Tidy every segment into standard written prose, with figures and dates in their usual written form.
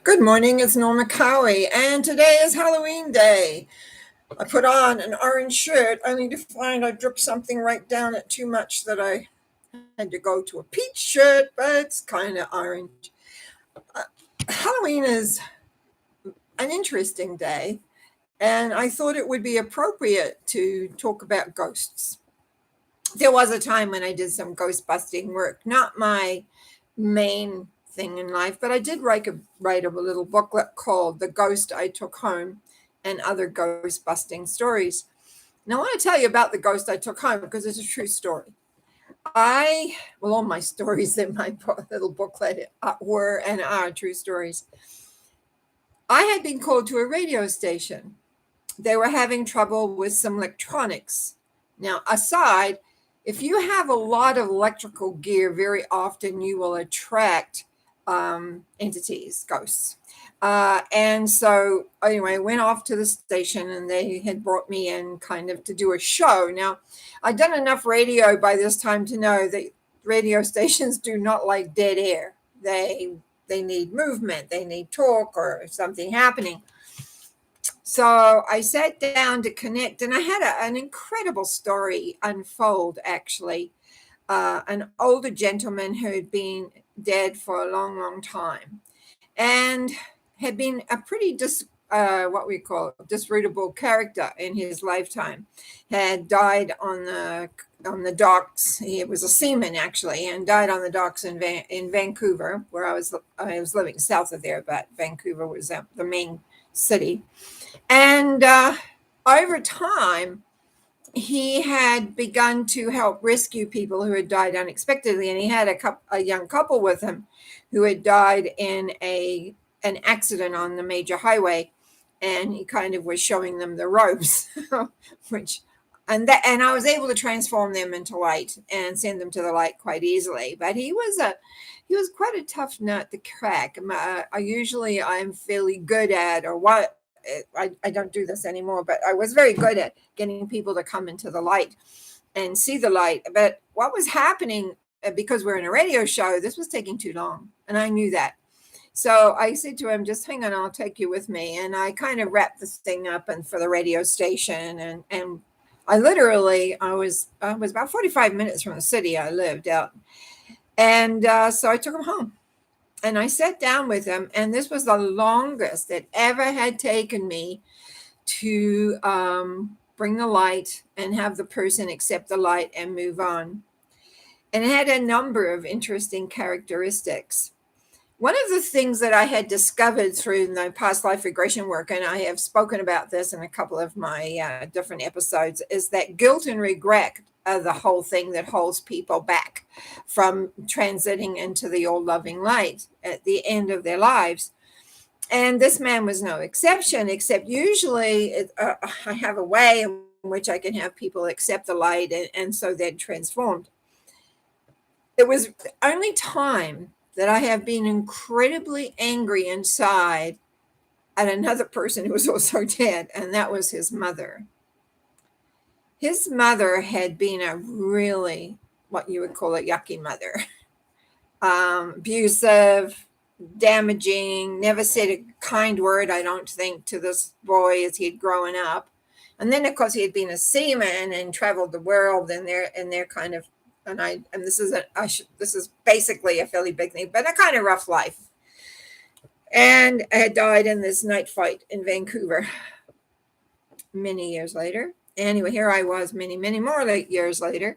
Good morning, it's Norma Cowie, and today is Halloween Day. I put on an orange shirt only to find I dripped something right down it too much that I had to go to a peach shirt, but it's kind of orange. Uh, Halloween is an interesting day, and I thought it would be appropriate to talk about ghosts. There was a time when I did some ghost busting work, not my main thing in life, but I did write a little booklet called The Ghost I Took Home and Other Ghost Busting Stories. Now, I want to tell you about the ghost I took home because it's a true story. All my stories in my little booklet were and are true stories. I had been called to a radio station. They were having trouble with some electronics. Now, if you have a lot of electrical gear, very often you will attract entities, ghosts. And so, anyway, I went off to the station and they had brought me in kind of to do a show. Now, I'd done enough radio by this time to know that radio stations do not like dead air. They need movement, they need talk or something happening. So I sat down to connect, and I had an incredible story unfold, actually. An older gentleman who had been dead for a long, long time and had been a pretty what we call disreputable character in his lifetime, had died on the docks. He was a seaman, actually, and died on the docks in Vancouver, where I was living south of there, but Vancouver was the main city. And over time, he had begun to help rescue people who had died unexpectedly. And he had a young couple with him who had died in an accident on the major highway. And he kind of was showing them the ropes, and I was able to transform them into light and send them to the light quite easily. But he was quite a tough nut to crack. I'm fairly good at, or what, I don't do this anymore, but I was very good at getting people to come into the light and see the light. But what was happening, because we're in a radio show, this was taking too long. And I knew that. So I said to him, just hang on, I'll take you with me. And I kind of wrapped this thing up and for the radio station. And I was about 45 minutes from the city I lived out. And so I took him home. And I sat down with him, and this was the longest it ever had taken me to bring the light and have the person accept the light and move on. And it had a number of interesting characteristics. One of the things that I had discovered through my past life regression work, and I have spoken about this in a couple of my different episodes, is that guilt and regret are the whole thing that holds people back from transiting into the all-loving light at the end of their lives. And this man was no exception, except usually I have a way in which I can have people accept the light, and so they're transformed. It was the only time that I have been incredibly angry inside at another person who was also dead, and that was his mother. His mother had been a really, what you would call a yucky mother. Abusive, damaging, never said a kind word, I don't think, to this boy as he had grown up. And then, of course, he had been a seaman and traveled the world, and they're kind of, this is basically a fairly big thing, but a kind of rough life. And I had died in this night fight in Vancouver many years later. Anyway, here I was many, many more years later.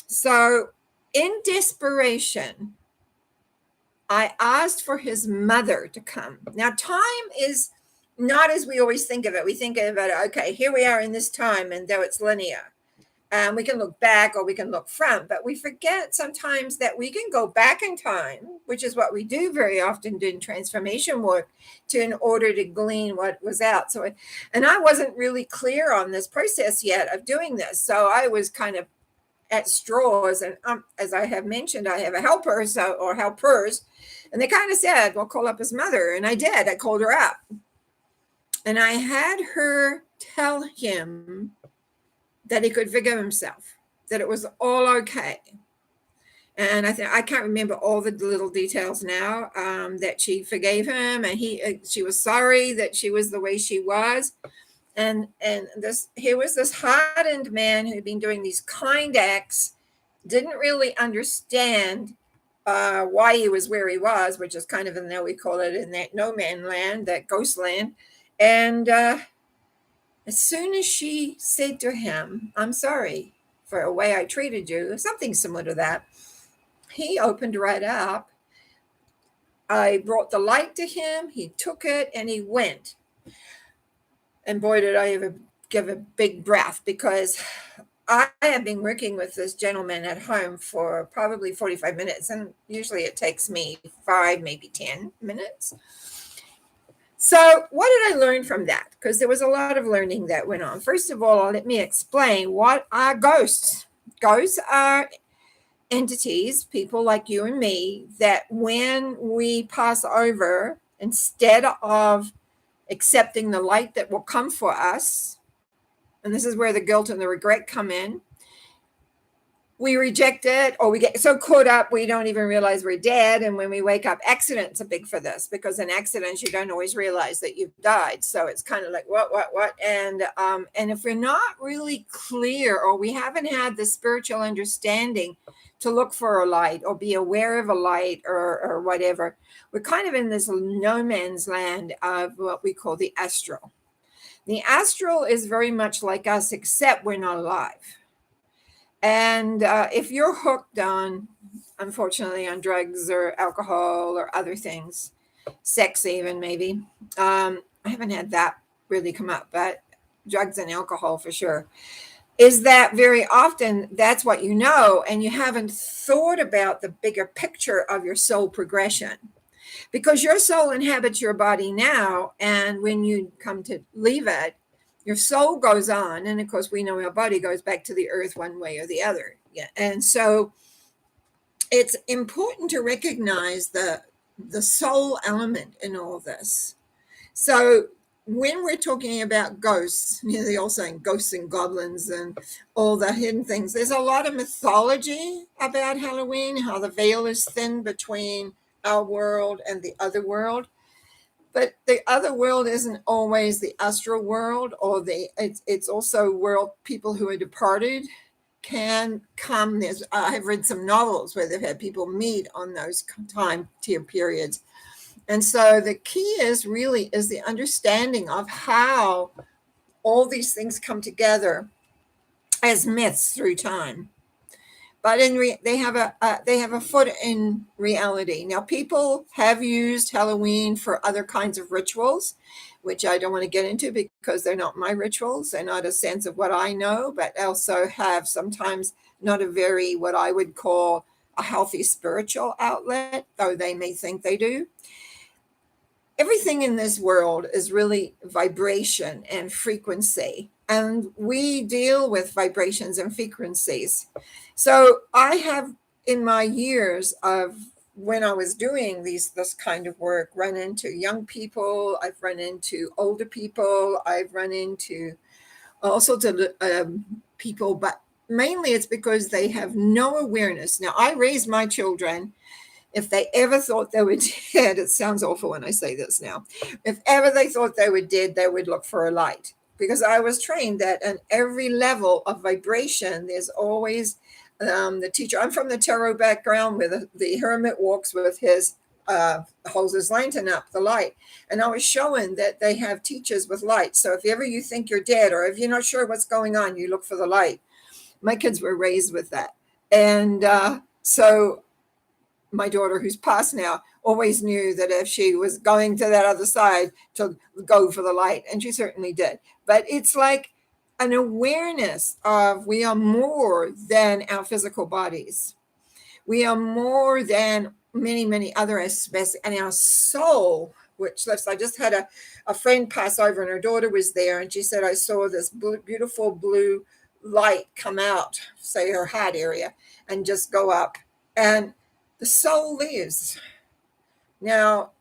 So in desperation, I asked for his mother to come. Now, time is not as we always think of it. We think of it, okay, here we are in this time, and though it's linear. We can look back or we can look front, but we forget sometimes that we can go back in time, which is what we do very often doing transformation work, in order to glean what was out. And I wasn't really clear on this process yet of doing this. So I was kind of at straws. And as I have mentioned, I have a helper or helpers. And they kind of said, well, call up his mother. And I did. I called her up. And I had her tell him that he could forgive himself, that it was all okay. And I can't remember all the little details now. That she forgave him, and she was sorry that she was the way she was. And this here was this hardened man who'd been doing these kind acts, didn't really understand why he was where he was, which is kind of in there, we call it, in that no man land, that ghost land. And as soon as she said to him, "I'm sorry for the way I treated you," something similar to that, he opened right up. I brought the light to him. He took it and he went. And boy, did I ever give a big breath, because I have been working with this gentleman at home for probably 45 minutes, and usually it takes me 5, maybe 10 minutes. So, what did I learn from that? Because there was a lot of learning that went on. First of all, let me explain what are ghosts. Ghosts are entities, people like you and me, that when we pass over, instead of accepting the light that will come for us, and this is where the guilt and the regret come in, we reject it, or we get so caught up we don't even realize we're dead. And when we wake up, accidents are big for this, because in accidents you don't always realize that you've died. So it's kind of like what, and if we're not really clear, or we haven't had the spiritual understanding to look for a light or be aware of a light, or whatever, we're kind of in this no man's land of what we call the astral. The astral is very much like us, except we're not alive. And if you're hooked on, unfortunately, on drugs or alcohol or other things, sex even maybe, I haven't had that really come up, but drugs and alcohol for sure, is that very often that's what you know, and you haven't thought about the bigger picture of your soul progression. Because your soul inhabits your body now, and when you come to leave it, your soul goes on, and of course we know our body goes back to the earth one way or the other. Yeah, and so it's important to recognize the soul element in all this. So when we're talking about ghosts, they're all saying ghosts and goblins and all the hidden things. There's a lot of mythology about Halloween, how the veil is thin between our world and the other world. But the other world isn't always the astral world, or it's also world people who are departed can come. I've read some novels where they've had people meet on those time tier periods. And so the key is the understanding of how all these things come together as myths through time. But they have a foot in reality. Now, people have used Halloween for other kinds of rituals, which I don't want to get into because they're not my rituals. They're not a sense of what I know, but also have sometimes not a very, what I would call, a healthy spiritual outlet, though they may think they do. Everything in this world is really vibration and frequency, and we deal with vibrations and frequencies. So I have, in my years of when I was doing this kind of work, run into young people, I've run into older people, I've run into all sorts of people, but mainly it's because they have no awareness. Now, I raised my children, if they ever thought they were dead, it sounds awful when I say this now, if ever they thought they were dead, they would look for a light. Because I was trained that at every level of vibration, there's always the teacher. I'm from the tarot background, where the hermit walks with his, holds his lantern up, the light. And I was showing that they have teachers with light. So if ever you think you're dead, or if you're not sure what's going on, you look for the light. My kids were raised with that. And so my daughter, who's passed now, always knew that if she was going to that other side, to go for the light, and she certainly did. But it's like an awareness of we are more than our physical bodies. We are more than many, many other aspects, and our soul, which lives. I just had a friend pass over, and her daughter was there, and she said, I saw this beautiful blue light come out, say her heart area, and just go up. And the soul lives. Now,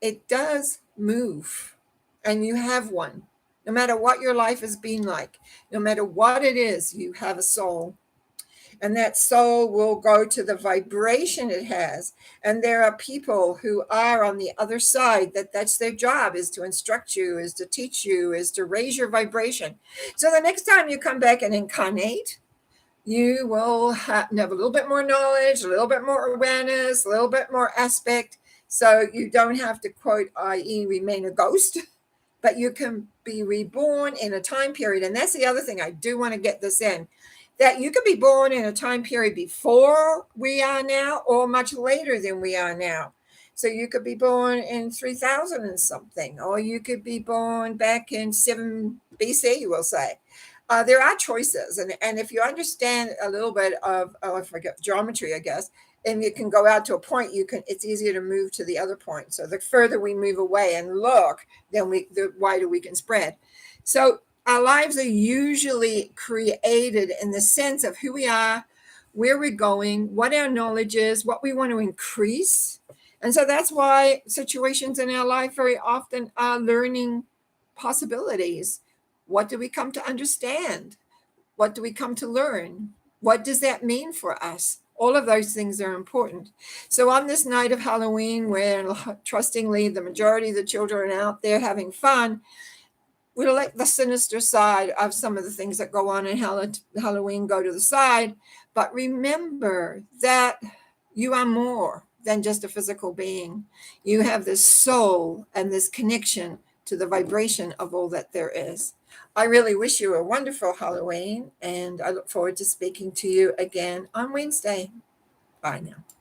it does move, and you have one. No matter what your life has been like, no matter what it is, you have a soul. And that soul will go to the vibration it has. And there are people who are on the other side, that's their job, is to instruct you, is to teach you, is to raise your vibration. So the next time you come back and incarnate, you will have a little bit more knowledge, a little bit more awareness, a little bit more aspect. So you don't have to, quote, i.e., remain a ghost, but you can be reborn in a time period. And that's the other thing. I do want to get this in, that you could be born in a time period before we are now or much later than we are now. So you could be born in 3000 and something, or you could be born back in 7 BC, we'll say. There are choices. And if you understand a little bit of, I forget, geometry, I guess, and you can go out to a point, it's easier to move to the other point. So the further we move away and look, then the wider we can spread. So our lives are usually created in the sense of who we are, where we're going, what our knowledge is, what we want to increase. And so that's why situations in our life very often are learning possibilities. What do we come to understand? What do we come to learn? What does that mean for us? All of those things are important. So on this night of Halloween, where trustingly the majority of the children are out there having fun, we'll let the sinister side of some of the things that go on in Halloween go to the side. But remember that you are more than just a physical being. You have this soul and this connection to the vibration of all that there is. I really wish you a wonderful Halloween, and I look forward to speaking to you again on Wednesday. Bye now.